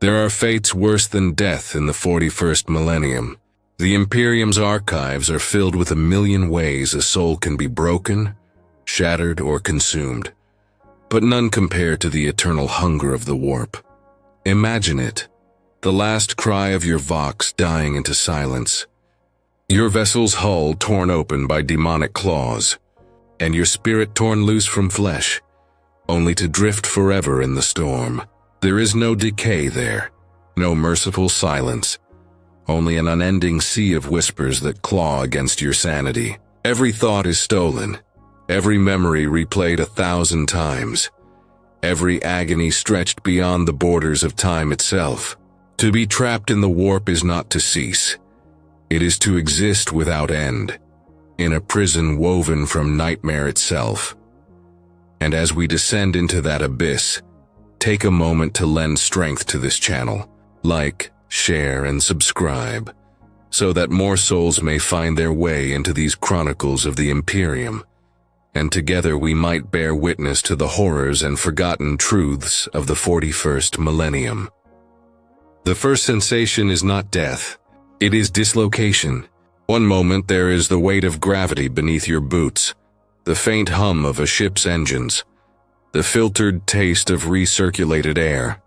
There are fates worse than death in the 41st millennium. The Imperium's archives are filled with a million ways a soul can be broken, shattered, or consumed, but none compare to the eternal hunger of the warp. Imagine it, the last cry of your vox dying into silence, your vessel's hull torn open by demonic claws, and your spirit torn loose from flesh, only to drift forever in the storm. There is no decay there, no merciful silence, only an unending sea of whispers that claw against your sanity. Every thought is stolen, every memory replayed 1,000 times, every agony stretched beyond the borders of time itself. To be trapped in the warp is not to cease. It is to exist without end, in a prison woven from nightmare itself. And as we descend into that abyss, take a moment to lend strength to this channel. Like, share, and subscribe, so that more souls may find their way into these chronicles of the Imperium, and together we might bear witness to the horrors and forgotten truths of the 41st millennium. The first sensation is not death, it is dislocation. One moment there is the weight of gravity beneath your boots, the faint hum of a ship's engines, the filtered taste of recirculated air.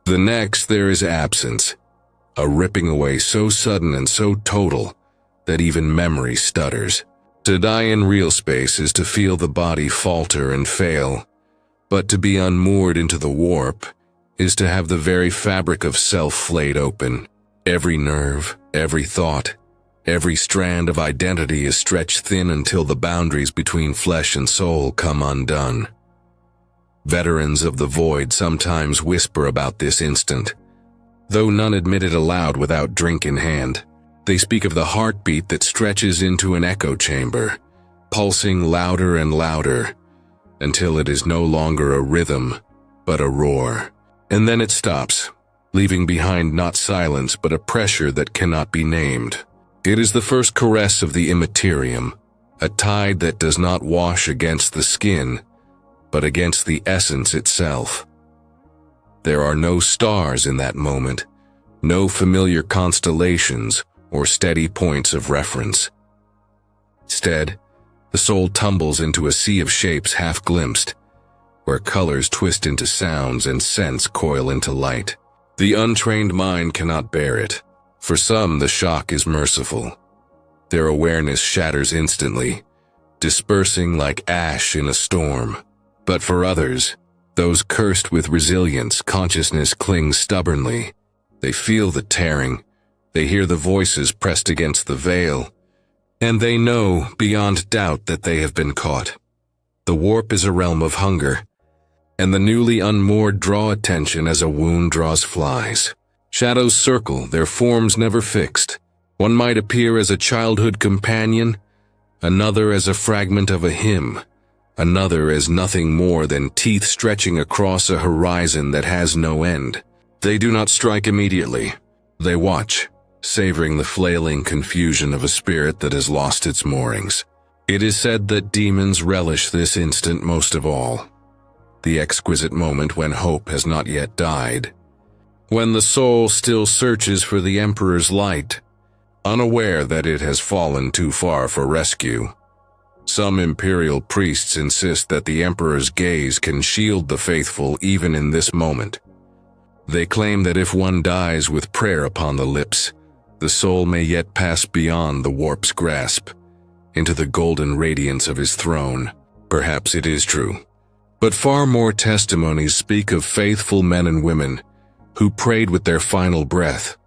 The next there is absence, a ripping away so sudden and so total that even memory stutters. To die in real space is to feel the body falter and fail, but to be unmoored into the warp is to have the very fabric of self flayed open. Every nerve, every thought, every strand of identity is stretched thin until the boundaries between flesh and soul come undone. Veterans of the void sometimes whisper about this instant, though none admit it aloud without drink in hand. They speak of the heartbeat that stretches into an echo chamber, pulsing louder and louder, until it is no longer a rhythm, but a roar. And then it stops, leaving behind not silence but a pressure that cannot be named. It is the first caress of the immaterium, a tide that does not wash against the skin, but against the essence itself. There are no stars in that moment, no familiar constellations or steady points of reference. Instead, the soul tumbles into a sea of shapes half glimpsed, where colors twist into sounds and scents coil into light. The untrained mind cannot bear it. For some, the shock is merciful. Their awareness shatters instantly, dispersing like ash in a storm. But for others, those cursed with resilience, consciousness clings stubbornly. They feel the tearing, they hear the voices pressed against the veil, and they know beyond doubt that they have been caught. The warp is a realm of hunger, and the newly unmoored draw attention as a wound draws flies. Shadows circle, their forms never fixed. One might appear as a childhood companion, another as a fragment of a hymn, another as nothing more than teeth stretching across a horizon that has no end. They do not strike immediately. They watch, savoring the flailing confusion of a spirit that has lost its moorings. It is said that demons relish this instant most of all, the exquisite moment when hope has not yet died, when the soul still searches for the Emperor's light, unaware that it has fallen too far for rescue. Some imperial priests insist that the Emperor's gaze can shield the faithful even in this moment. They claim that if one dies with prayer upon the lips, the soul may yet pass beyond the warp's grasp, into the golden radiance of his throne. Perhaps it is true. But far more testimonies speak of faithful men and women who prayed with their final breath,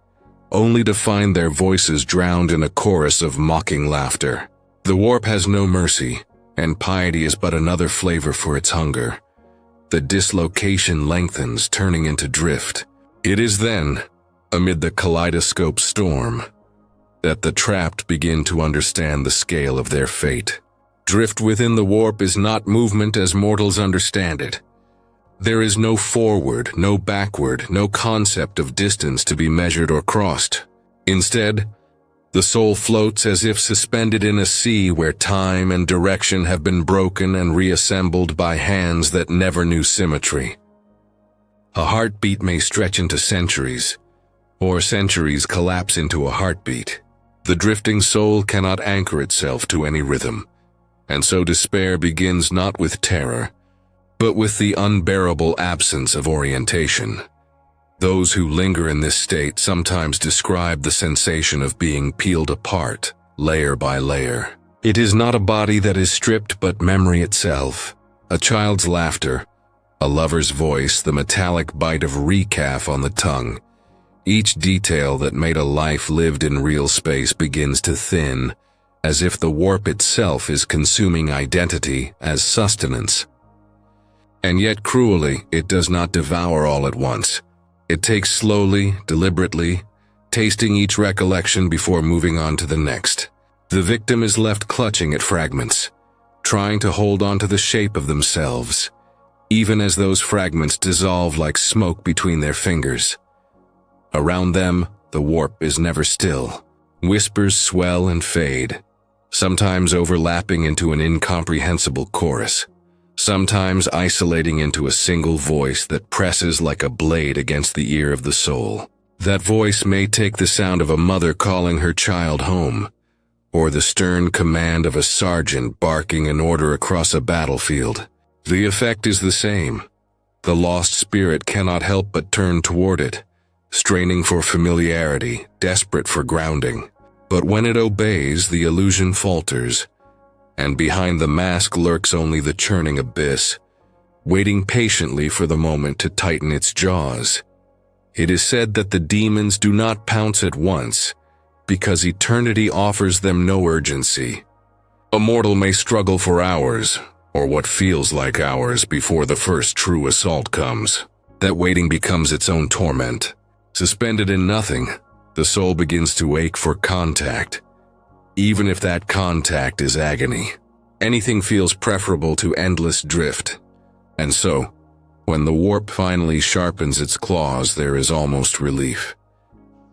only to find their voices drowned in a chorus of mocking laughter. The warp has no mercy, and piety is but another flavor for its hunger. The dislocation lengthens, turning into drift. It is then, amid the kaleidoscope storm, that the trapped begin to understand the scale of their fate. Drift within the warp is not movement as mortals understand it. There is no forward, no backward, no concept of distance to be measured or crossed. Instead, the soul floats as if suspended in a sea where time and direction have been broken and reassembled by hands that never knew symmetry. A heartbeat may stretch into centuries, or centuries collapse into a heartbeat. The drifting soul cannot anchor itself to any rhythm, and so despair begins not with terror, but with the unbearable absence of orientation. Those who linger in this state sometimes describe the sensation of being peeled apart, layer by layer. It is not a body that is stripped, but memory itself. A child's laughter, a lover's voice, the metallic bite of recalf on the tongue. Each detail that made a life lived in real space begins to thin, as if the warp itself is consuming identity as sustenance. And yet cruelly, it does not devour all at once. It takes slowly, deliberately, tasting each recollection before moving on to the next. The victim is left clutching at fragments, trying to hold on to the shape of themselves, even as those fragments dissolve like smoke between their fingers. Around them, the warp is never still. Whispers swell and fade, sometimes overlapping into an incomprehensible chorus, sometimes isolating into a single voice that presses like a blade against the ear of the soul. That voice may take the sound of a mother calling her child home, or the stern command of a sergeant barking an order across a battlefield. The effect is the same. The lost spirit cannot help but turn toward it, straining for familiarity, desperate for grounding. But when it obeys, the illusion falters, and behind the mask lurks only the churning abyss, waiting patiently for the moment to tighten its jaws. It is said that the demons do not pounce at once, because eternity offers them no urgency. A mortal may struggle for hours, or what feels like hours, before the first true assault comes. That waiting becomes its own torment. Suspended in nothing, the soul begins to ache for contact, even if that contact is agony. Anything feels preferable to endless drift. And so, when the warp finally sharpens its claws, there is almost relief.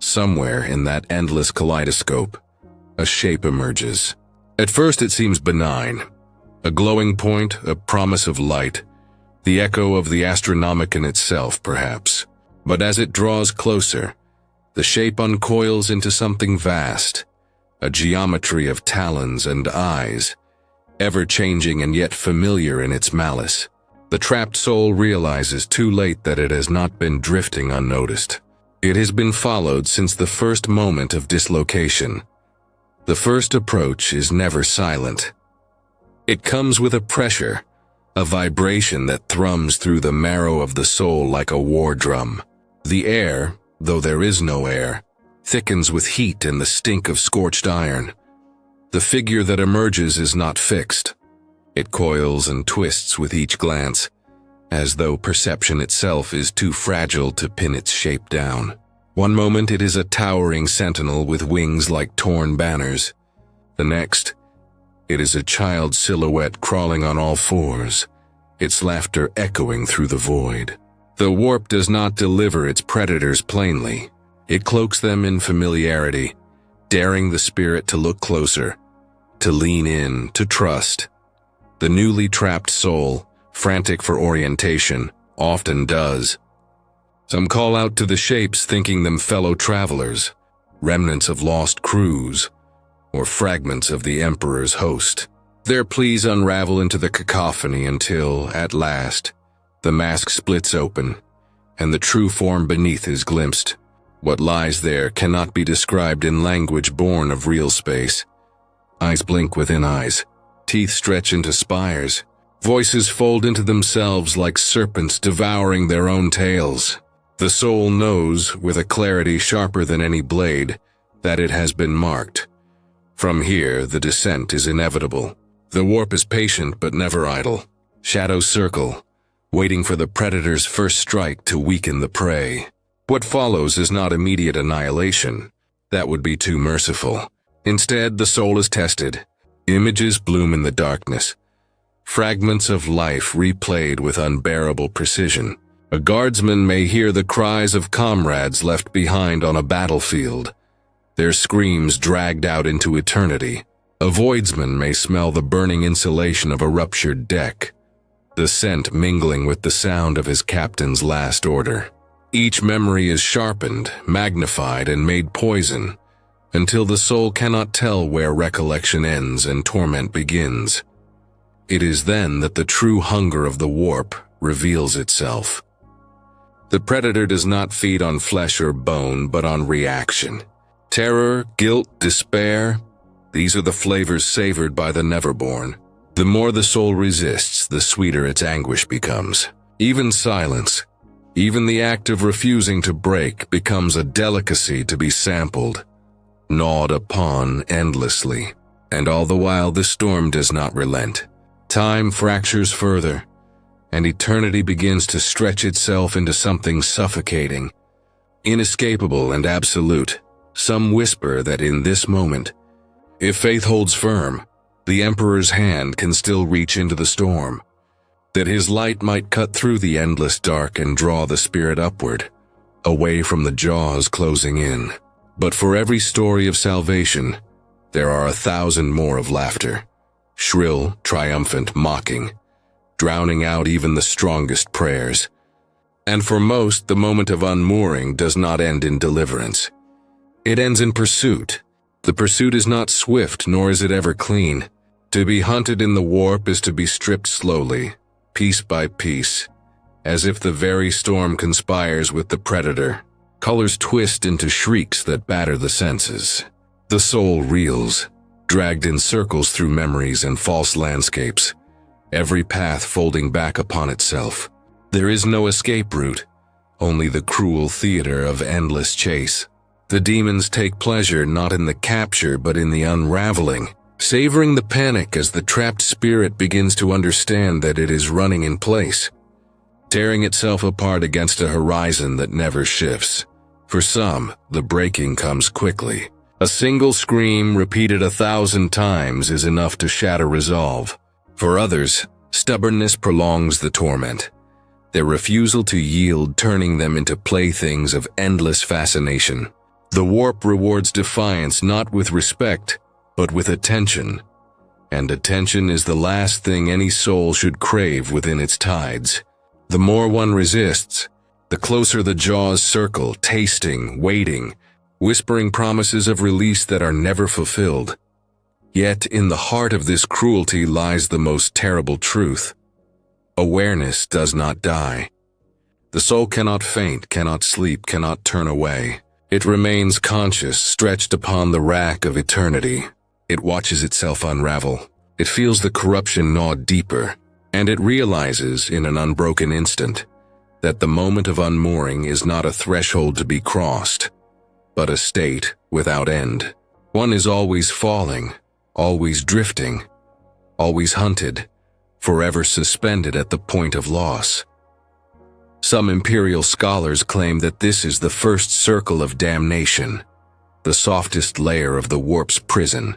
Somewhere in that endless kaleidoscope, a shape emerges. At first it seems benign. A glowing point, a promise of light, the echo of the Astronomicon itself, perhaps. But as it draws closer, the shape uncoils into something vast, a geometry of talons and eyes, ever-changing and yet familiar in its malice. The trapped soul realizes too late that it has not been drifting unnoticed. It has been followed since the first moment of dislocation. The first approach is never silent. It comes with a pressure, a vibration that thrums through the marrow of the soul like a war drum. The air, though there is no air, thickens with heat and the stink of scorched iron. The figure that emerges is not fixed. It coils and twists with each glance, as though perception itself is too fragile to pin its shape down. One moment it is a towering sentinel with wings like torn banners. The next, it is a child's silhouette crawling on all fours, its laughter echoing through the void. The warp does not deliver its predators plainly. It cloaks them in familiarity, daring the spirit to look closer, to lean in, to trust. The newly trapped soul, frantic for orientation, often does. Some call out to the shapes thinking them fellow travelers, remnants of lost crews, or fragments of the Emperor's host. Their pleas unravel into the cacophony until, at last, the mask splits open, and the true form beneath is glimpsed. What lies there cannot be described in language born of real space. Eyes blink within eyes, teeth stretch into spires, voices fold into themselves like serpents devouring their own tails. The soul knows, with a clarity sharper than any blade, that it has been marked. From here, the descent is inevitable. The warp is patient but never idle. Shadows circle, waiting for the predator's first strike to weaken the prey. What follows is not immediate annihilation. That would be too merciful. Instead, the soul is tested. Images bloom in the darkness. Fragments of life replayed with unbearable precision. A guardsman may hear the cries of comrades left behind on a battlefield, their screams dragged out into eternity. A voidsman may smell the burning insulation of a ruptured deck, the scent mingling with the sound of his captain's last order. Each memory is sharpened, magnified, and made poison, until the soul cannot tell where recollection ends and torment begins. It is then that the true hunger of the warp reveals itself. The predator does not feed on flesh or bone, but on reaction. Terror, guilt, despair, these are the flavors savored by the Neverborn. The more the soul resists, the sweeter its anguish becomes. Even silence, even the act of refusing to break, becomes a delicacy to be sampled, gnawed upon endlessly. And all the while the storm does not relent. Time fractures further, and eternity begins to stretch itself into something suffocating, inescapable and absolute. Some whisper that in this moment, if faith holds firm, the Emperor's hand can still reach into the storm, that his light might cut through the endless dark and draw the spirit upward, away from the jaws closing in. But for every story of salvation, there are 1,000 more of laughter, shrill, triumphant, mocking, drowning out even the strongest prayers. And for most, the moment of unmooring does not end in deliverance. It ends in pursuit. The pursuit is not swift, nor is it ever clean. To be hunted in the warp is to be stripped slowly, piece by piece, as if the very storm conspires with the predator. Colors twist into shrieks that batter the senses. The soul reels, dragged in circles through memories and false landscapes, every path folding back upon itself. There is no escape route, only the cruel theater of endless chase. The demons take pleasure not in the capture but in the unraveling, savoring the panic as the trapped spirit begins to understand that it is running in place, tearing itself apart against a horizon that never shifts. For some, the breaking comes quickly. A single scream repeated 1,000 times is enough to shatter resolve. For others, stubbornness prolongs the torment, their refusal to yield turning them into playthings of endless fascination. The warp rewards defiance not with respect, but with attention. And attention is the last thing any soul should crave within its tides. The more one resists, the closer the jaws circle, tasting, waiting, whispering promises of release that are never fulfilled. Yet in the heart of this cruelty lies the most terrible truth. Awareness does not die. The soul cannot faint, cannot sleep, cannot turn away. It remains conscious, stretched upon the rack of eternity. It watches itself unravel. It feels the corruption gnaw deeper, and it realizes in an unbroken instant that the moment of unmooring is not a threshold to be crossed, but a state without end. One is always falling, always drifting, always hunted, forever suspended at the point of loss. Some Imperial scholars claim that this is the first circle of damnation, the softest layer of the warp's prison.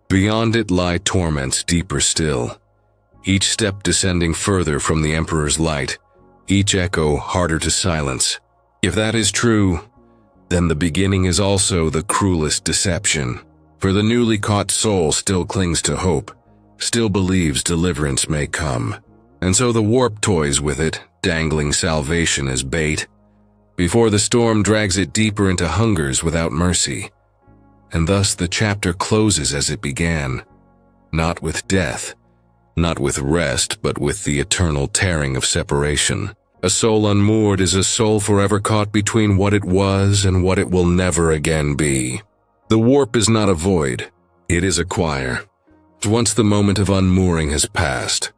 Beyond it lie torments deeper still, each step descending further from the Emperor's light, each echo harder to silence. If that is true, then the beginning is also the cruelest deception, for the newly caught soul still clings to hope, still believes deliverance may come. And so the warp toys with it, dangling salvation as bait, before the storm drags it deeper into hungers without mercy. And thus the chapter closes as it began, not with death, not with rest, but with the eternal tearing of separation. A soul unmoored is a soul forever caught between what it was and what it will never again be. The warp is not a void, it is a choir. Once the moment of unmooring has passed,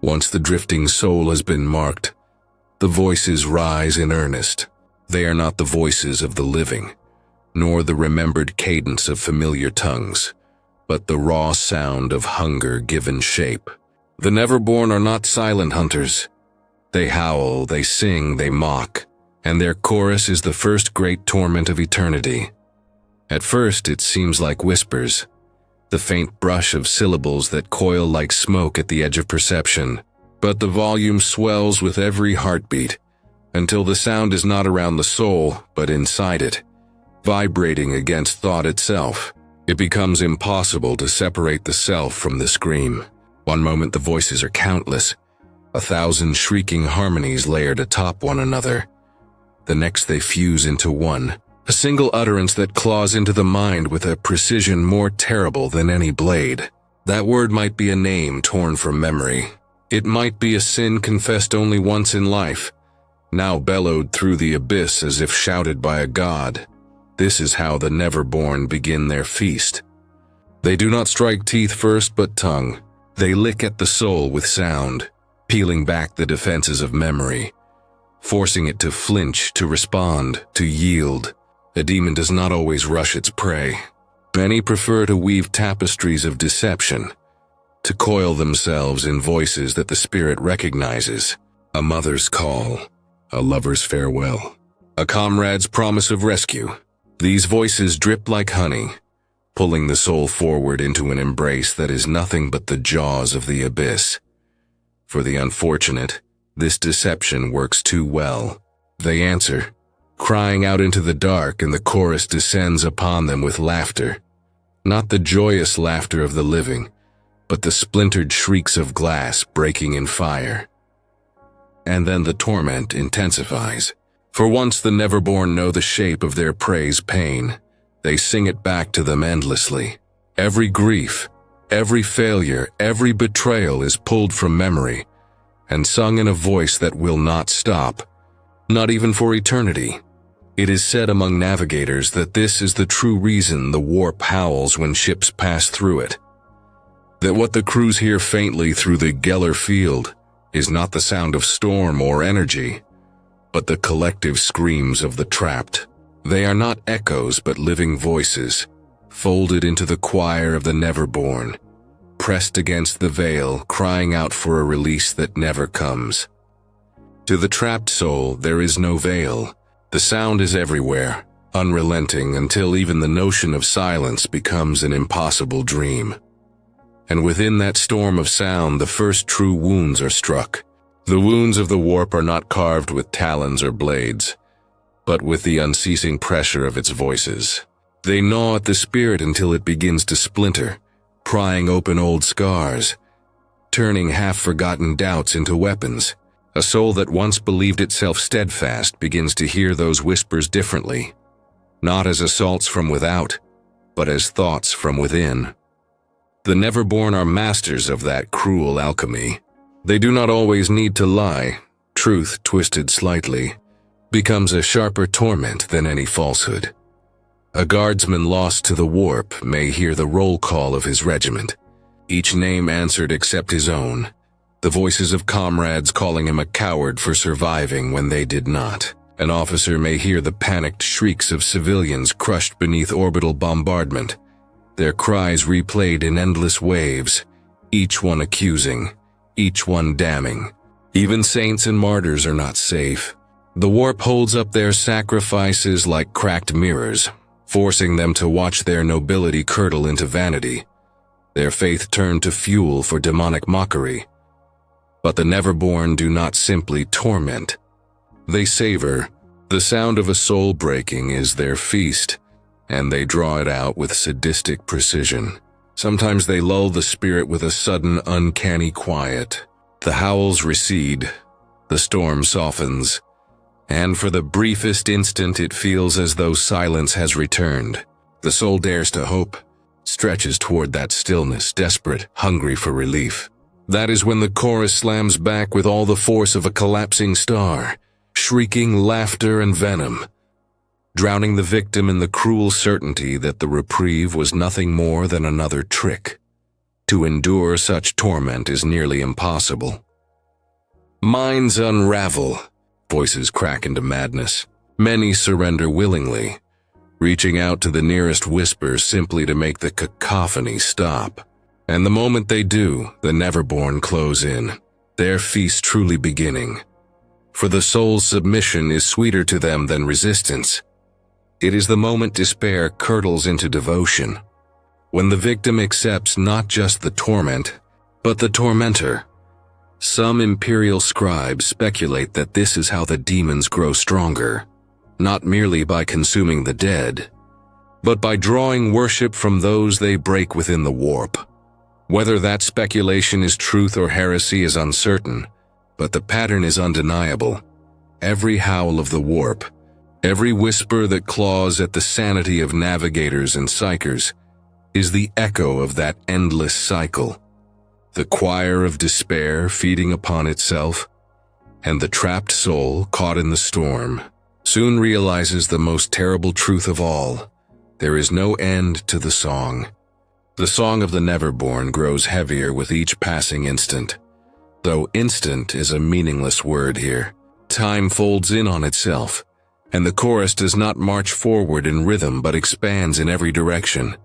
once the drifting soul has been marked, the voices rise in earnest. They are not the voices of the living, nor the remembered cadence of familiar tongues, but the raw sound of hunger given shape. The Neverborn are not silent hunters. They howl, they sing, they mock, and their chorus is the first great torment of eternity. At first it seems like whispers, the faint brush of syllables that coil like smoke at the edge of perception. But the volume swells with every heartbeat, until the sound is not around the soul, but inside it, vibrating against thought itself. It becomes impossible to separate the self from the scream. One moment the voices are countless, 1,000 shrieking harmonies layered atop one another. The next they fuse into one, a single utterance that claws into the mind with a precision more terrible than any blade. That word might be a name torn from memory. It might be a sin confessed only once in life, now bellowed through the abyss as if shouted by a god. This is how the Neverborn begin their feast. They do not strike teeth first but tongue. They lick at the soul with sound, peeling back the defenses of memory, forcing it to flinch, to respond, to yield. A demon does not always rush its prey. Many prefer to weave tapestries of deception, to coil themselves in voices that the spirit recognizes. A mother's call, a lover's farewell, a comrade's promise of rescue. These voices drip like honey, pulling the soul forward into an embrace that is nothing but the jaws of the abyss. For the unfortunate, this deception works too well. They answer, crying out into the dark, and the chorus descends upon them with laughter. Not the joyous laughter of the living, but the splintered shrieks of glass breaking in fire. And then the torment intensifies. For once the Neverborn know the shape of their prey's pain, they sing it back to them endlessly. Every grief, every failure, every betrayal is pulled from memory and sung in a voice that will not stop, not even for eternity. It is said among navigators that this is the true reason the warp howls when ships pass through it. That what the crews hear faintly through the Geller field is not the sound of storm or energy, but the collective screams of the trapped. They are not echoes but living voices, folded into the choir of the Neverborn, pressed against the veil, crying out for a release that never comes. To the trapped soul, there is no veil. The sound is everywhere, unrelenting until even the notion of silence becomes an impossible dream. And within that storm of sound, the first true wounds are struck. The wounds of the warp are not carved with talons or blades, but with the unceasing pressure of its voices. They gnaw at the spirit until it begins to splinter, prying open old scars, turning half-forgotten doubts into weapons. A soul that once believed itself steadfast begins to hear those whispers differently, not as assaults from without, but as thoughts from within. The Neverborn are masters of that cruel alchemy. They do not always need to lie. Truth, twisted slightly, becomes a sharper torment than any falsehood. A guardsman lost to the warp may hear the roll call of his regiment, each name answered except his own, the voices of comrades calling him a coward for surviving when they did not. An officer may hear the panicked shrieks of civilians crushed beneath orbital bombardment, their cries replayed in endless waves, each one accusing, each one damning. Even saints and martyrs are not safe. The warp holds up their sacrifices like cracked mirrors, forcing them to watch their nobility curdle into vanity, their faith turned to fuel for demonic mockery. But the Neverborn do not simply torment. They savor. The sound of a soul breaking is their feast, and they draw it out with sadistic precision. Sometimes they lull the spirit with a sudden, uncanny quiet. The howls recede, the storm softens, and for the briefest instant it feels as though silence has returned. The soul dares to hope, stretches toward that stillness, desperate, hungry for relief. That is when the chorus slams back with all the force of a collapsing star, shrieking laughter and venom, drowning the victim in the cruel certainty that the reprieve was nothing more than another trick. To endure such torment is nearly impossible. Minds unravel, voices crack into madness. Many surrender willingly, reaching out to the nearest whisper simply to make the cacophony stop. And the moment they do, the Neverborn close in, their feast truly beginning. For the soul's submission is sweeter to them than resistance. It is the moment despair curdles into devotion, when the victim accepts not just the torment, but the tormentor. Some imperial scribes speculate that this is how the demons grow stronger, not merely by consuming the dead, but by drawing worship from those they break within the warp. Whether that speculation is truth or heresy is uncertain, But the pattern is undeniable. Every howl of the warp, every whisper that claws at the sanity of navigators and psychers, is the echo of that endless cycle. The choir of despair feeding upon itself, and the trapped soul caught in the storm soon realizes the most terrible truth of all. There is no end to the song. The song of the Neverborn grows heavier with each passing instant. Though instant is a meaningless word here. Time folds in on itself, and the chorus does not march forward in rhythm but expands in every direction,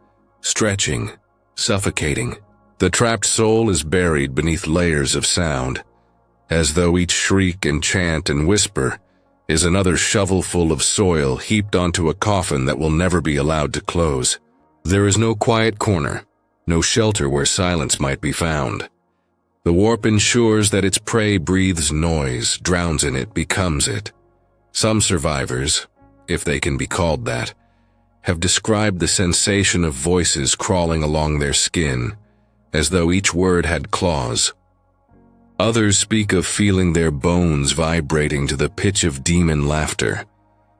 stretching, suffocating. The trapped soul is buried beneath layers of sound, as though each shriek and chant and whisper is another shovelful of soil heaped onto a coffin that will never be allowed to close. There is no quiet corner, no shelter where silence might be found. The warp ensures that its prey breathes noise, drowns in it, becomes it. Some survivors, if they can be called that, have described the sensation of voices crawling along their skin, as though each word had claws. Others speak of feeling their bones vibrating to the pitch of demon laughter,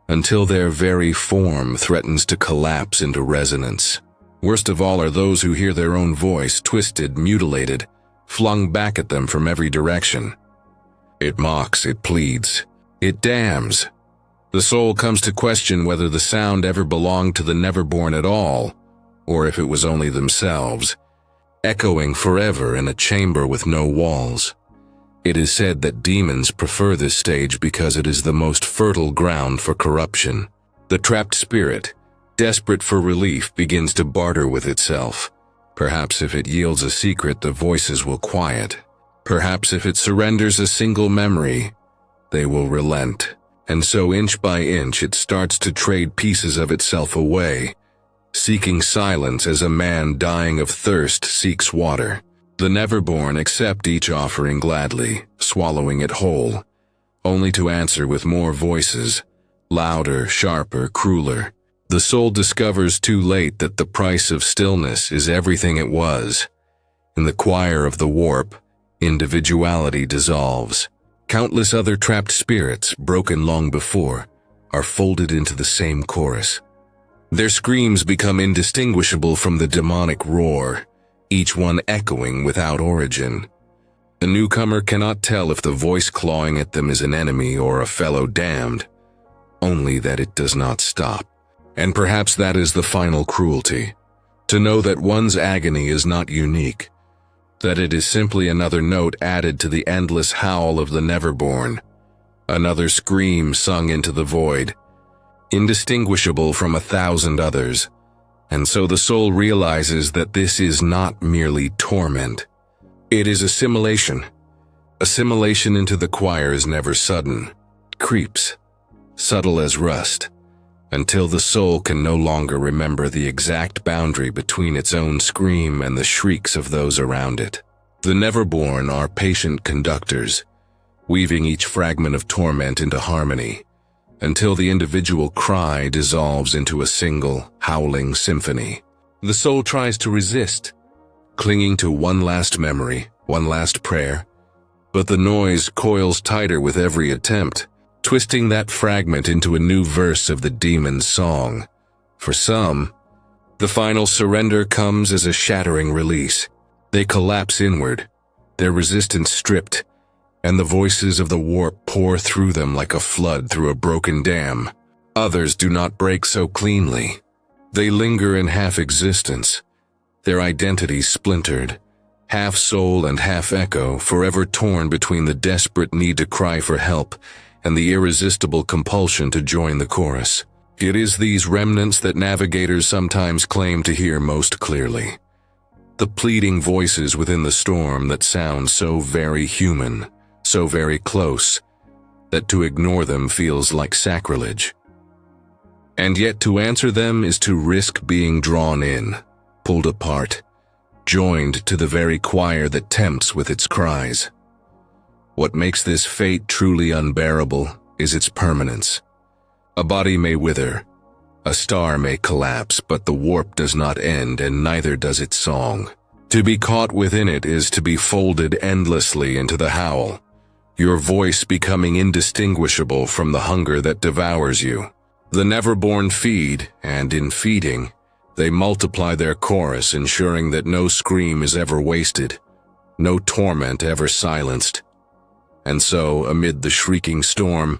until their very form threatens to collapse into resonance. Worst of all are those who hear their own voice twisted, mutilated, flung back at them from every direction. It mocks, it pleads, it damns. The soul comes to question whether the sound ever belonged to the Neverborn at all, or if it was only themselves, echoing forever in a chamber with no walls. It is said that demons prefer this stage because it is the most fertile ground for corruption. The trapped spirit, desperate for relief, begins to barter with itself. Perhaps if it yields a secret, the voices will quiet. Perhaps if it surrenders a single memory, they will relent. And so inch by inch it starts to trade pieces of itself away, seeking silence as a man dying of thirst seeks water. The Neverborn accept each offering gladly, swallowing it whole, only to answer with more voices, louder, sharper, crueler. The soul discovers too late that the price of stillness is everything it was. In the choir of the warp, individuality dissolves. Countless other trapped spirits, broken long before, are folded into the same chorus. Their screams become indistinguishable from the demonic roar, each one echoing without origin. The newcomer cannot tell if the voice clawing at them is an enemy or a fellow damned, only that it does not stop. And perhaps that is the final cruelty, to know that one's agony is not unique, that it is simply another note added to the endless howl of the Neverborn, another scream sung into the void, indistinguishable from 1,000 others. And so the soul realizes that this is not merely torment. It is assimilation. Assimilation into the choir is never sudden. It creeps, subtle as rust, until the soul can no longer remember the exact boundary between its own scream and the shrieks of those around it. The Neverborn are patient conductors, weaving each fragment of torment into harmony, until the individual cry dissolves into a single, howling symphony. The soul tries to resist, clinging to one last memory, one last prayer, but the noise coils tighter with every attempt, twisting that fragment into a new verse of the demon's song. For some, the final surrender comes as a shattering release. They collapse inward, their resistance stripped, and the voices of the warp pour through them like a flood through a broken dam. Others do not break so cleanly. They linger in half-existence, their identities splintered, half soul and half echo, forever torn between the desperate need to cry for help and the irresistible compulsion to join the chorus. It is these remnants that navigators sometimes claim to hear most clearly. The pleading voices within the storm that sound so very human, so very close, that to ignore them feels like sacrilege. And yet to answer them is to risk being drawn in, pulled apart, joined to the very choir that tempts with its cries. What makes this fate truly unbearable is its permanence. A body may wither, a star may collapse, but the warp does not end, and neither does its song. To be caught within it is to be folded endlessly into the howl, your voice becoming indistinguishable from the hunger that devours you. The Neverborn feed, and in feeding, they multiply their chorus, ensuring that no scream is ever wasted, no torment ever silenced. And so, amid the shrieking storm,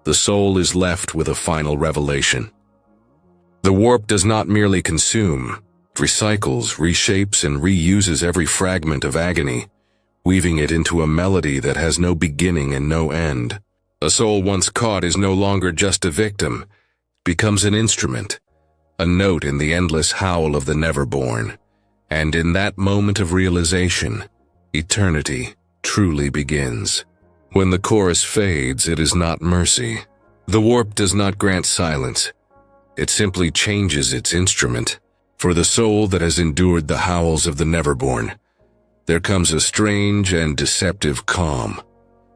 the soul is left with a final revelation. The warp does not merely consume, it recycles, reshapes, and reuses every fragment of agony, weaving it into a melody that has no beginning and no end. A soul once caught is no longer just a victim, it becomes an instrument, a note in the endless howl of the Neverborn. And in that moment of realization, eternity truly begins. When the chorus fades, it is not mercy. The warp does not grant silence. It simply changes its instrument. For the soul that has endured the howls of the Neverborn, there comes a strange and deceptive calm,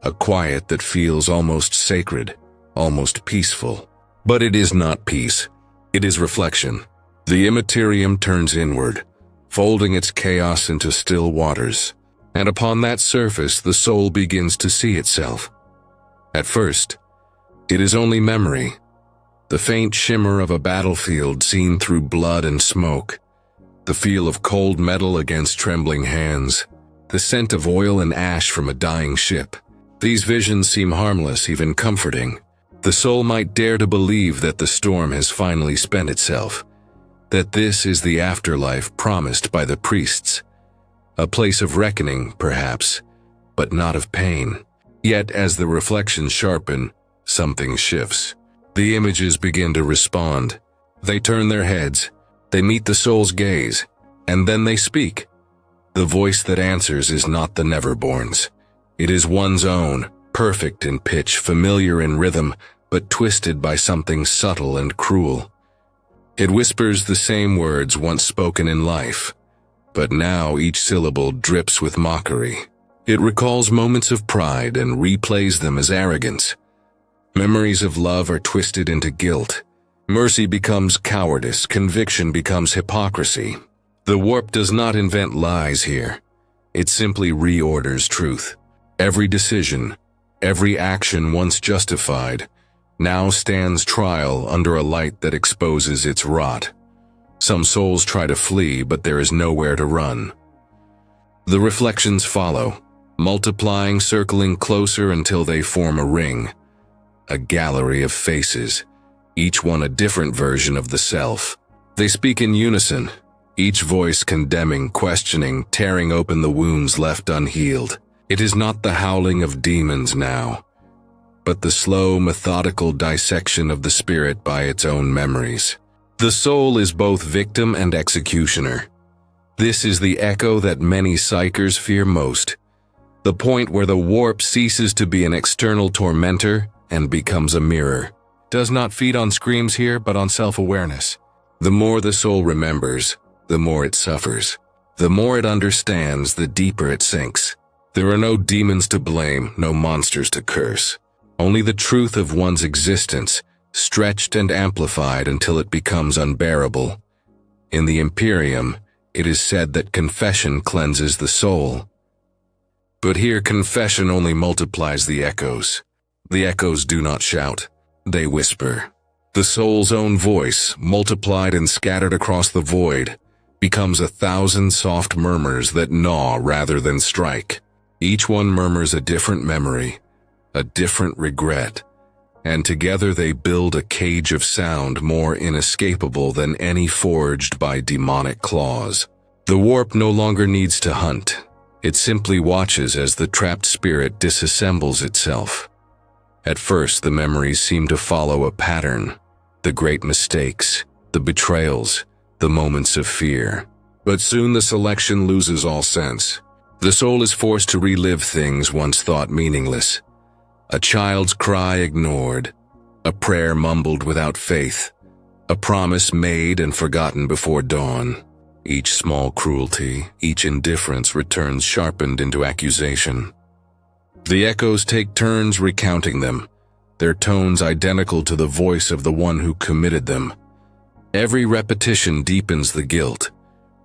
a quiet that feels almost sacred, almost peaceful. But it is not peace. It is reflection. The Imperium turns inward, folding its chaos into still waters. And upon that surface, the soul begins to see itself. At first, it is only memory, the faint shimmer of a battlefield seen through blood and smoke, the feel of cold metal against trembling hands, the scent of oil and ash from a dying ship. These visions seem harmless, even comforting. The soul might dare to believe that the storm has finally spent itself, that this is the afterlife promised by the priests. A place of reckoning, perhaps, but not of pain. Yet as the reflections sharpen, something shifts. The images begin to respond. They turn their heads, they meet the soul's gaze, and then they speak. The voice that answers is not the Neverborn's. It is one's own, perfect in pitch, familiar in rhythm, but twisted by something subtle and cruel. It whispers the same words once spoken in life, but now each syllable drips with mockery. It recalls moments of pride and replays them as arrogance. Memories of love are twisted into guilt. Mercy becomes cowardice, conviction becomes hypocrisy. The warp does not invent lies here. It simply reorders truth. Every decision, every action once justified, now stands trial under a light that exposes its rot. Some souls try to flee, but there is nowhere to run. The reflections follow, multiplying, circling closer until they form a ring. A gallery of faces, each one a different version of the self. They speak in unison, each voice condemning, questioning, tearing open the wounds left unhealed. It is not the howling of demons now, but the slow, methodical dissection of the spirit by its own memories. The soul is both victim and executioner. This is the echo that many psychers fear most, the point where the warp ceases to be an external tormentor and becomes a mirror. Does not feed on screams here, but on self-awareness. The more the soul remembers, the more it suffers. The more it understands, the deeper it sinks. There are no demons to blame, no monsters to curse. Only the truth of one's existence, stretched and amplified until it becomes unbearable. In the Imperium, it is said that confession cleanses the soul. But here confession only multiplies the echoes. The echoes do not shout, they whisper. The soul's own voice, multiplied and scattered across the void, becomes 1,000 soft murmurs that gnaw rather than strike. Each one murmurs a different memory, a different regret, and together they build a cage of sound more inescapable than any forged by demonic claws. The warp no longer needs to hunt. It simply watches as the trapped spirit disassembles itself. At first, the memories seem to follow a pattern, the great mistakes, the betrayals, the moments of fear. But soon the selection loses all sense. The soul is forced to relive things once thought meaningless. A child's cry ignored, a prayer mumbled without faith, a promise made and forgotten before dawn. Each small cruelty, each indifference returns sharpened into accusation. The echoes take turns recounting them, their tones identical to the voice of the one who committed them. Every repetition deepens the guilt,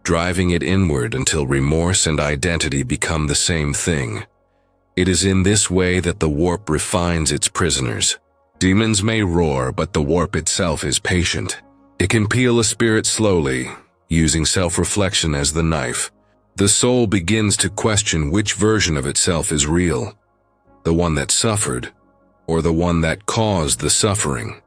driving it inward until remorse and identity become the same thing. It is in this way that the warp refines its prisoners. Demons may roar, but the warp itself is patient. It can peel a spirit slowly, using self-reflection as the knife. The soul begins to question which version of itself is real, the one that suffered, or the one that caused the suffering.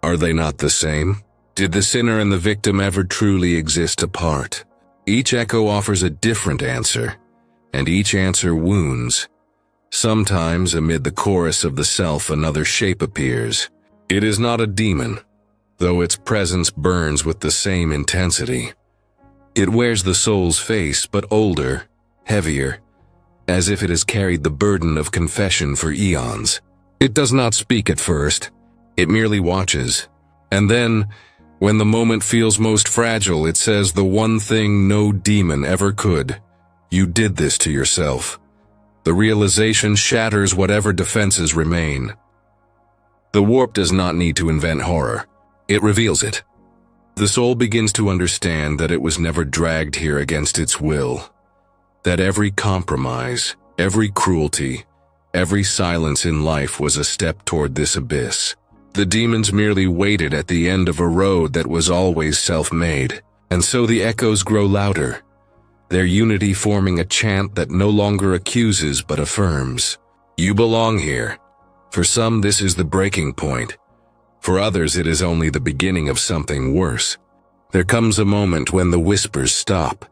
Are they not the same? Did the sinner and the victim ever truly exist apart? Each echo offers a different answer, and each answer wounds. Sometimes, amid the chorus of the self, another shape appears. It is not a demon, though its presence burns with the same intensity. It wears the soul's face, but older, heavier, as if it has carried the burden of confession for eons. It does not speak at first. It merely watches. And then, when the moment feels most fragile, it says the one thing no demon ever could. You did this to yourself. The realization shatters whatever defenses remain. The warp does not need to invent horror. It reveals it. The soul begins to understand that it was never dragged here against its will. That every compromise, every cruelty, every silence in life was a step toward this abyss. The demons merely waited at the end of a road that was always self-made, and so the echoes grow louder, their unity forming a chant that no longer accuses but affirms. You belong here. For some, this is the breaking point. For others, it is only the beginning of something worse. There comes a moment when the whispers stop.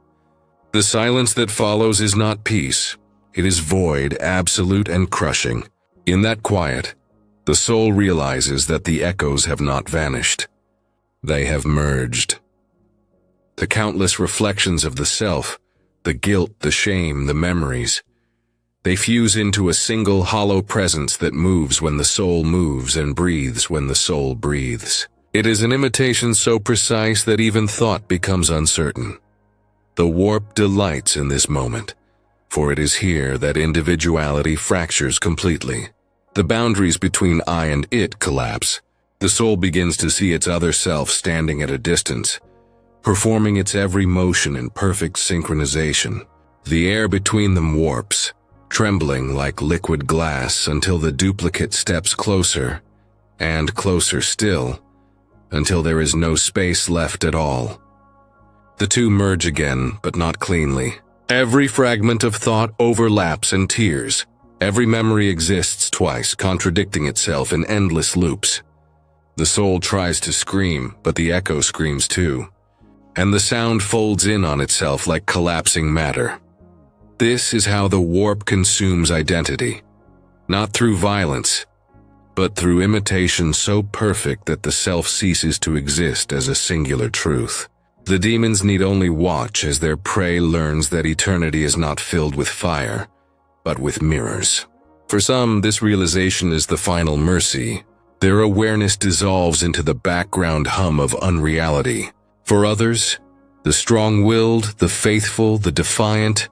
The silence that follows is not peace. It is void, absolute, and crushing. In that quiet, the soul realizes that the echoes have not vanished. They have merged. The countless reflections of the self, the guilt, the shame, the memories, they fuse into a single hollow presence that moves when the soul moves and breathes when the soul breathes. It is an imitation so precise that even thought becomes uncertain. The warp delights in this moment, for it is here that individuality fractures completely. The boundaries between I and it collapse. The soul begins to see its other self standing at a distance, performing its every motion in perfect synchronization. The air between them warps, trembling like liquid glass until the duplicate steps closer, and closer still, until there is no space left at all. The two merge again, but not cleanly. Every fragment of thought overlaps and tears. Every memory exists twice, contradicting itself in endless loops. The soul tries to scream, but the echo screams too, and the sound folds in on itself like collapsing matter. This is how the warp consumes identity, not through violence, but through imitation so perfect that the self ceases to exist as a singular truth. The demons need only watch as their prey learns that eternity is not filled with fire, but with mirrors. For some, this realization is the final mercy. Their awareness dissolves into the background hum of unreality. For others, the strong-willed, the faithful, the defiant,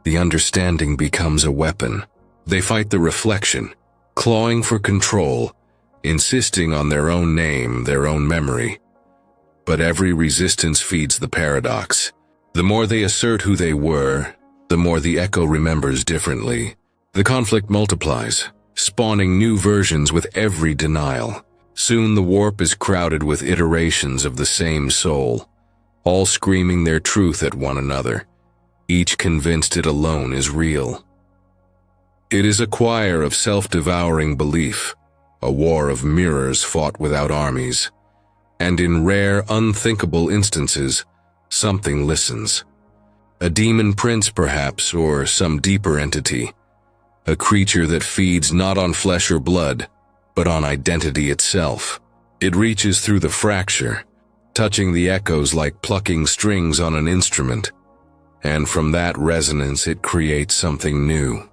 the understanding becomes a weapon. They fight the reflection, clawing for control, insisting on their own name, their own memory. But every resistance feeds the paradox. The more they assert who they were, the more the echo remembers differently. The conflict multiplies, spawning new versions with every denial. Soon the warp is crowded with iterations of the same soul, all screaming their truth at one another, each convinced it alone is real. It is a choir of self-devouring belief, a war of mirrors fought without armies, and in rare, unthinkable instances, something listens. A demon prince, perhaps, or some deeper entity. A creature that feeds not on flesh or blood, but on identity itself. It reaches through the fracture, touching the echoes like plucking strings on an instrument, and from that resonance it creates something new.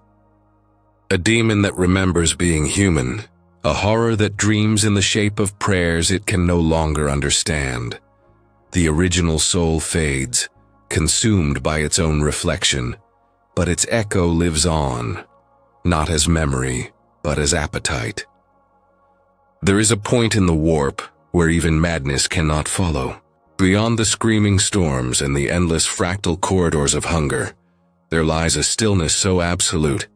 A demon that remembers being human, a horror that dreams in the shape of prayers it can no longer understand. The original soul fades, consumed by its own reflection, but its echo lives on, not as memory, but as appetite. There is a point in the warp where even madness cannot follow. Beyond the screaming storms and the endless fractal corridors of hunger, there lies a stillness so absolute,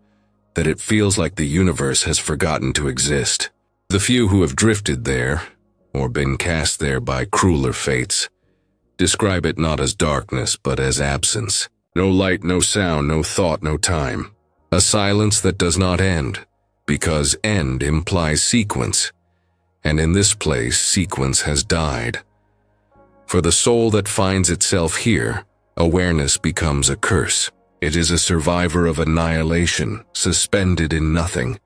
that it feels like the universe has forgotten to exist. The few who have drifted there, or been cast there by crueler fates, describe it not as darkness but as absence. No light, no sound, no thought, no time. A silence that does not end, because end implies sequence, and in this place sequence has died. For the soul that finds itself here, awareness becomes a curse. It is a survivor of annihilation, suspended in nothing,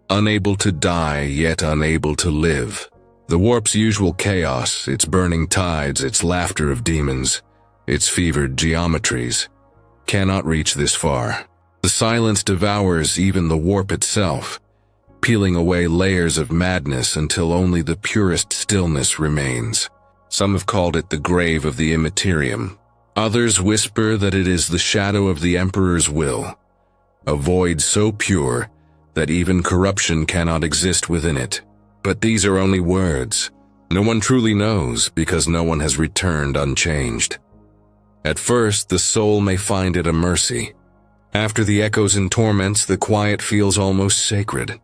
unable to die yet unable to live. The warp's usual chaos, its burning tides, its laughter of demons, its fevered geometries, cannot reach this far. The silence devours even the warp itself, peeling away layers of madness until only the purest stillness remains. Some have called it the grave of the Imperium. Others whisper that it is the shadow of the Emperor's will, a void so pure that even corruption cannot exist within it. But these are only words. No one truly knows because no one has returned unchanged. At first, the soul may find it a mercy. After the echoes and torments, the quiet feels almost sacred.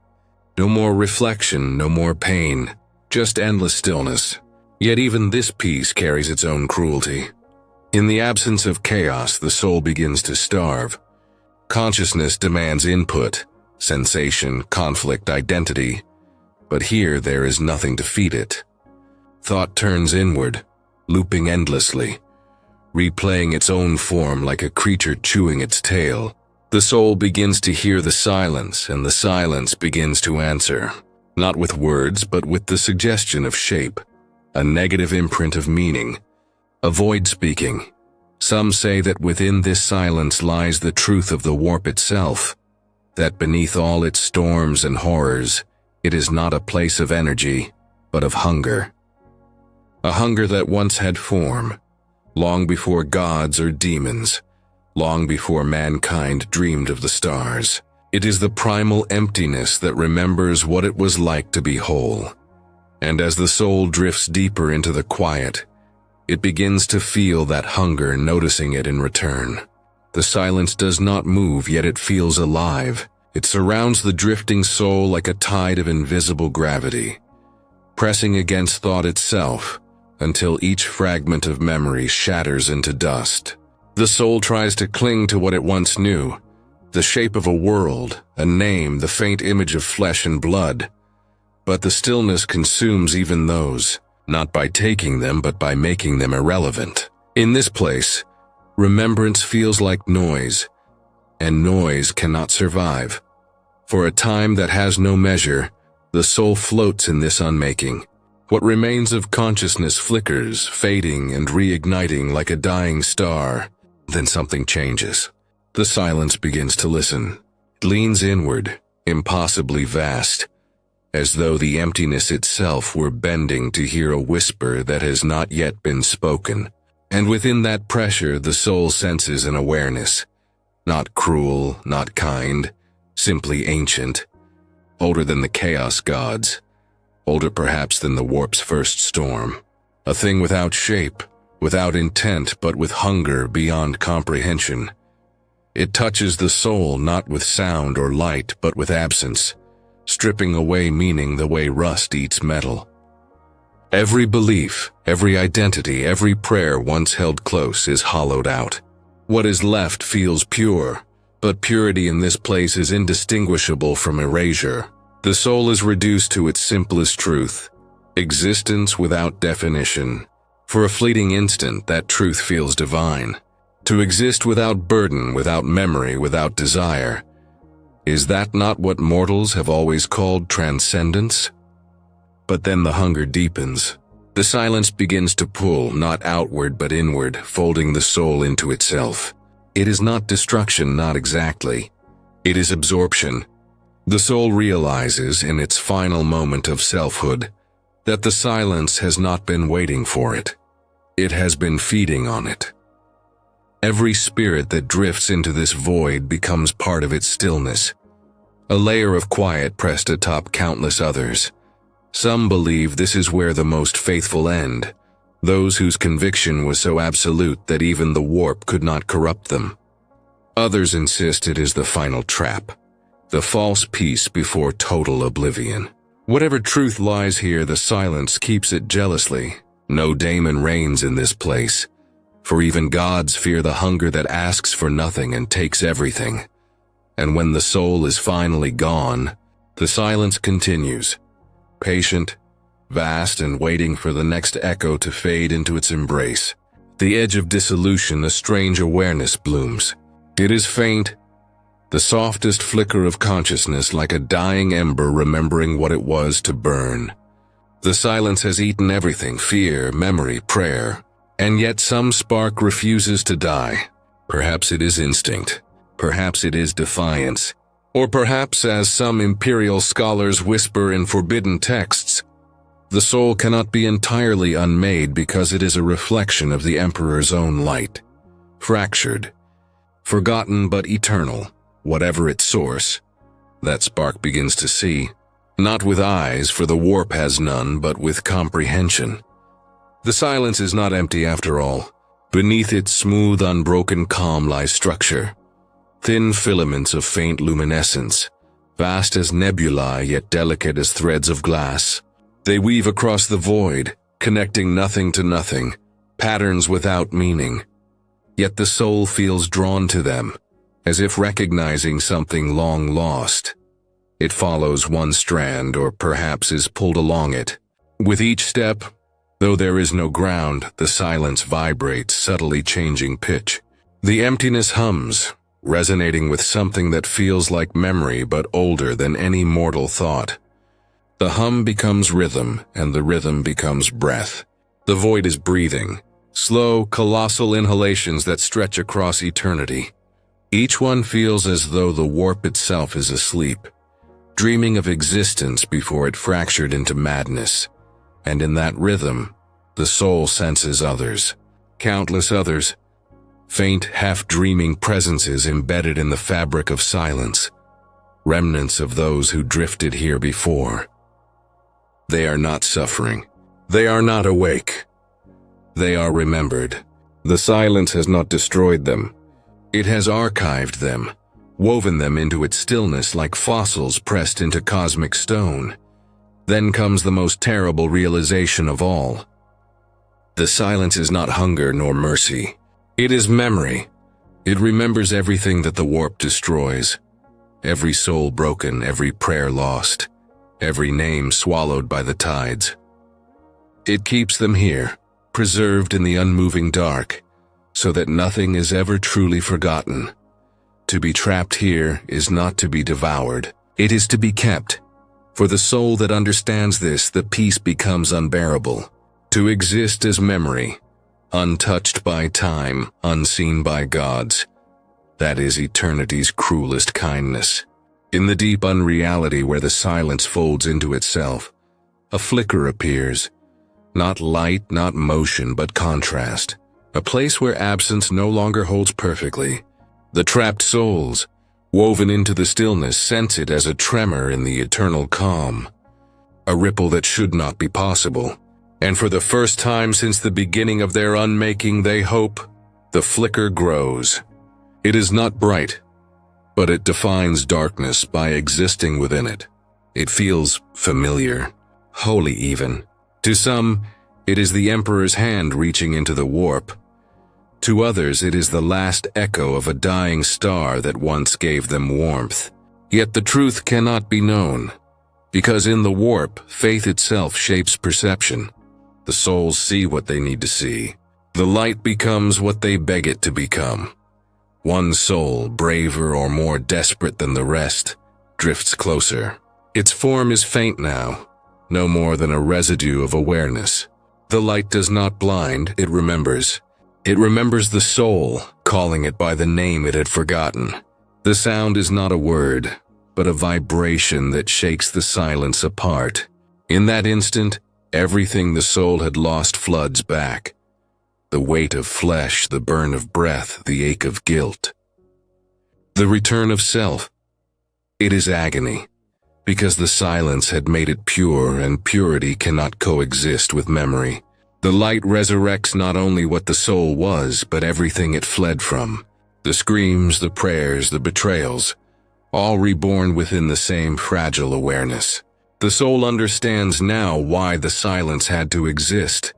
No more reflection, no more pain, just endless stillness. Yet even this peace carries its own cruelty. In the absence of chaos, the soul begins to starve. Consciousness demands input, sensation, conflict, identity. But here there is nothing to feed it. Thought turns inward, looping endlessly, replaying its own form like a creature chewing its tail. The soul begins to hear the silence, and the silence begins to answer, not with words but with the suggestion of shape, a negative imprint of meaning. Avoid speaking. Some say that within this silence lies the truth of the warp itself, that beneath all its storms and horrors, it is not a place of energy, but of hunger. A hunger that once had form, long before gods or demons, long before mankind dreamed of the stars. It is the primal emptiness that remembers what it was like to be whole. And as the soul drifts deeper into the quiet, it begins to feel that hunger, noticing it in return. The silence does not move, yet it feels alive. It surrounds the drifting soul like a tide of invisible gravity, pressing against thought itself until each fragment of memory shatters into dust. The soul tries to cling to what it once knew, the shape of a world, a name, the faint image of flesh and blood. But the stillness consumes even those, not by taking them but by making them irrelevant. In this place, remembrance feels like noise, and noise cannot survive. For a time that has no measure, the soul floats in this unmaking. What remains of consciousness flickers, fading and reigniting like a dying star. Then something changes. The silence begins to listen. It leans inward, impossibly vast, as though the emptiness itself were bending to hear a whisper that has not yet been spoken. And within that pressure, the soul senses an awareness. Not cruel, not kind, simply ancient, older than the chaos gods, older perhaps than the warp's first storm. A thing without shape, without intent, but with hunger beyond comprehension. It touches the soul not with sound or light, but with absence, stripping away meaning the way rust eats metal. Every belief, every identity, every prayer once held close is hollowed out. What is left feels pure, but purity in this place is indistinguishable from erasure. The soul is reduced to its simplest truth, existence without definition. For a fleeting instant, that truth feels divine. To exist without burden, without memory, without desire. Is that not what mortals have always called transcendence? But then the hunger deepens. The silence begins to pull, not outward but inward, folding the soul into itself. It is not destruction, not exactly. It is absorption. The soul realizes, in its final moment of selfhood, that the silence has not been waiting for it. It has been feeding on it. Every spirit that drifts into this void becomes part of its stillness, a layer of quiet pressed atop countless others. Some believe this is where the most faithful end, those whose conviction was so absolute that even the warp could not corrupt them. Others insist it is the final trap, the false peace before total oblivion. Whatever truth lies here, the silence keeps it jealously. No daemon reigns in this place, for even gods fear the hunger that asks for nothing and takes everything. And when the soul is finally gone, the silence continues, patient, vast, and waiting for the next echo to fade into its embrace. At the edge of dissolution, a strange awareness blooms. It is faint, the softest flicker of consciousness, like a dying ember remembering what it was to burn. The silence has eaten everything: fear, memory, prayer, and yet some spark refuses to die. Perhaps it is instinct, perhaps it is defiance, or perhaps, as some imperial scholars whisper in forbidden texts, the soul cannot be entirely unmade because it is a reflection of the Emperor's own light. Fractured, forgotten but eternal, whatever its source, that spark begins to see, not with eyes, for the warp has none, but with comprehension. The silence is not empty after all. Beneath its smooth, unbroken calm lies structure. Thin filaments of faint luminescence, vast as nebulae yet delicate as threads of glass. They weave across the void, connecting nothing to nothing, patterns without meaning. Yet the soul feels drawn to them, as if recognizing something long lost. It follows one strand, or perhaps is pulled along it. With each step, though there is no ground, the silence vibrates, subtly changing pitch. The emptiness hums, resonating with something that feels like memory but older than any mortal thought. The hum becomes rhythm, and the rhythm becomes breath. The void is breathing, slow, colossal inhalations that stretch across eternity. Each one feels as though the warp itself is asleep, dreaming of existence before it fractured into madness. And in that rhythm, the soul senses others, countless others, faint, half-dreaming presences embedded in the fabric of silence, remnants of those who drifted here before. They are not suffering. They are not awake. They are remembered. The silence has not destroyed them. It has archived them, woven them into its stillness like fossils pressed into cosmic stone. Then comes the most terrible realization of all. The silence is not hunger nor mercy. It is memory. It remembers everything that the warp destroys. Every soul broken, every prayer lost, every name swallowed by the tides. It keeps them here, preserved in the unmoving dark, so that nothing is ever truly forgotten. To be trapped here is not to be devoured. It is to be kept. For the soul that understands this, the peace becomes unbearable. To exist as memory, untouched by time, unseen by gods, that is eternity's cruelest kindness. In the deep unreality where the silence folds into itself, a flicker appears. Not light, not motion, but contrast. A place where absence no longer holds perfectly. The trapped souls, woven into the stillness, sense it as a tremor in the eternal calm. A ripple that should not be possible. And for the first time since the beginning of their unmaking, they hope. The flicker grows. It is not bright, but it defines darkness by existing within it. It feels familiar, holy even. To some, it is the Emperor's hand reaching into the warp. To others, it is the last echo of a dying star that once gave them warmth. Yet the truth cannot be known, because in the warp, faith itself shapes perception. The souls see what they need to see. The light becomes what they beg it to become. One soul, braver or more desperate than the rest, drifts closer. Its form is faint now, no more than a residue of awareness. The light does not blind, it remembers. It remembers the soul, calling it by the name it had forgotten. The sound is not a word, but a vibration that shakes the silence apart. In that instant, everything the soul had lost floods back. The weight of flesh, the burn of breath, the ache of guilt. The return of self. It is agony, because the silence had made it pure, and purity cannot coexist with memory. The light resurrects not only what the soul was, but everything it fled from. The screams, the prayers, the betrayals, all reborn within the same fragile awareness. The soul understands now why the silence had to exist.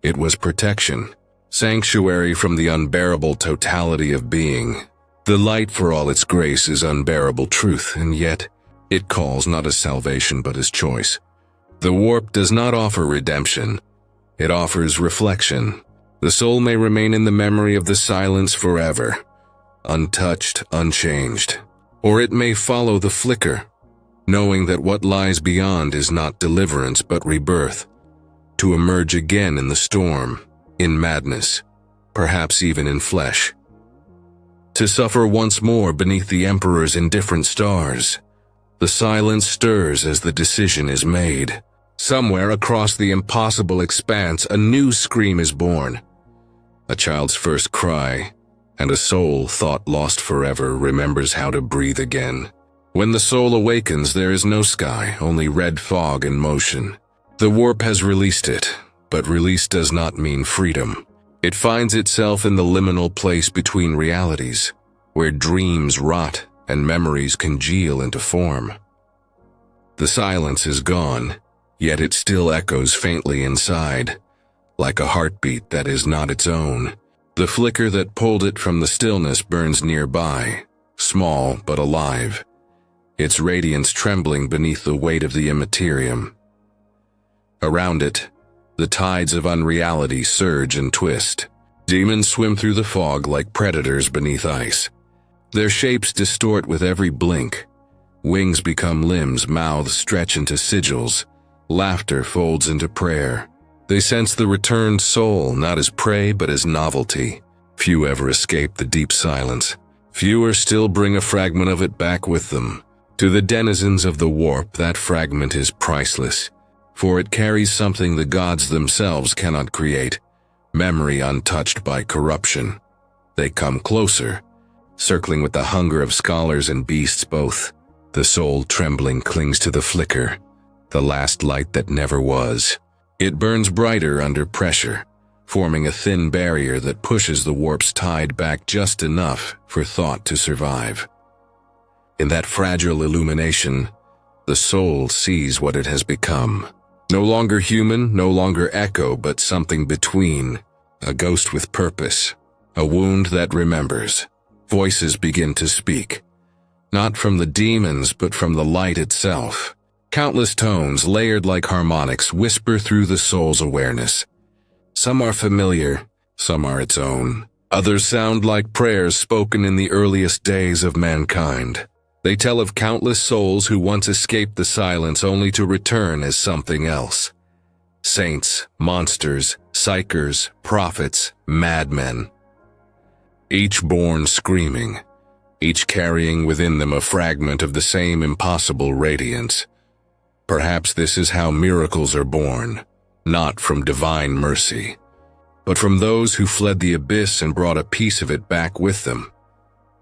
It was protection, sanctuary from the unbearable totality of being. The light, for all its grace, is unbearable truth, and yet it calls not as salvation but as choice. The warp does not offer redemption. It offers reflection. The soul may remain in the memory of the silence forever, untouched, unchanged. Or it may follow the flicker, knowing that what lies beyond is not deliverance but rebirth, to emerge again in the storm, in madness, perhaps even in flesh. To suffer once more beneath the Emperor's indifferent stars. The silence stirs as the decision is made. Somewhere across the impossible expanse, a new scream is born. A child's first cry, and a soul thought lost forever remembers how to breathe again. When the soul awakens, there is no sky, only red fog and motion. The warp has released it, but release does not mean freedom. It finds itself in the liminal place between realities, where dreams rot and memories congeal into form. The silence is gone, yet it still echoes faintly inside, like a heartbeat that is not its own. The flicker that pulled it from the stillness burns nearby, small but alive, its radiance trembling beneath the weight of the immaterium. Around it, the tides of unreality surge and twist. Demons swim through the fog like predators beneath ice. Their shapes distort with every blink. Wings become limbs, mouths stretch into sigils, laughter folds into prayer. They sense the returned soul not as prey but as novelty. Few ever escape the deep silence. Fewer still bring a fragment of it back with them. To the denizens of the warp, that fragment is priceless, for it carries something the gods themselves cannot create, memory untouched by corruption. They come closer, circling with the hunger of scholars and beasts both. The soul, trembling, clings to the flicker, the last light that never was. It burns brighter under pressure, forming a thin barrier that pushes the warp's tide back just enough for thought to survive. In that fragile illumination, the soul sees what it has become. No longer human, no longer echo, but something between. A ghost with purpose, a wound that remembers. Voices begin to speak, not from the demons, but from the light itself. Countless tones, layered like harmonics, whisper through the soul's awareness. Some are familiar, some are its own. Others sound like prayers spoken in the earliest days of mankind. They tell of countless souls who once escaped the silence only to return as something else. Saints, monsters, psychers, prophets, madmen. Each born screaming, each carrying within them a fragment of the same impossible radiance. Perhaps this is how miracles are born, not from divine mercy, but from those who fled the abyss and brought a piece of it back with them.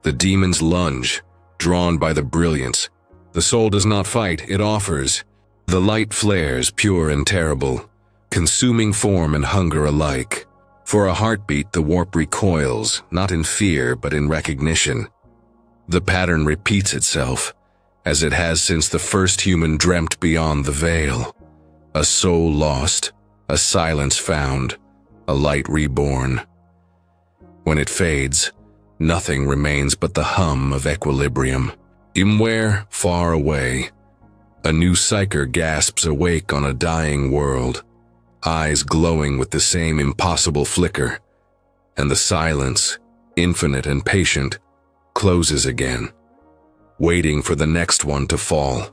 The demons lunge, drawn by the brilliance. The soul does not fight, it offers. The light flares, pure and terrible, consuming form and hunger alike. For a heartbeat, the warp recoils, not in fear but in recognition. The pattern repeats itself, as it has since the first human dreamt beyond the veil. A soul lost, a silence found, a light reborn. When it fades, nothing remains but the hum of equilibrium. Somewhere far away, a new psycher gasps awake on a dying world, eyes glowing with the same impossible flicker, and the silence, infinite and patient, closes again, waiting for the next one to fall.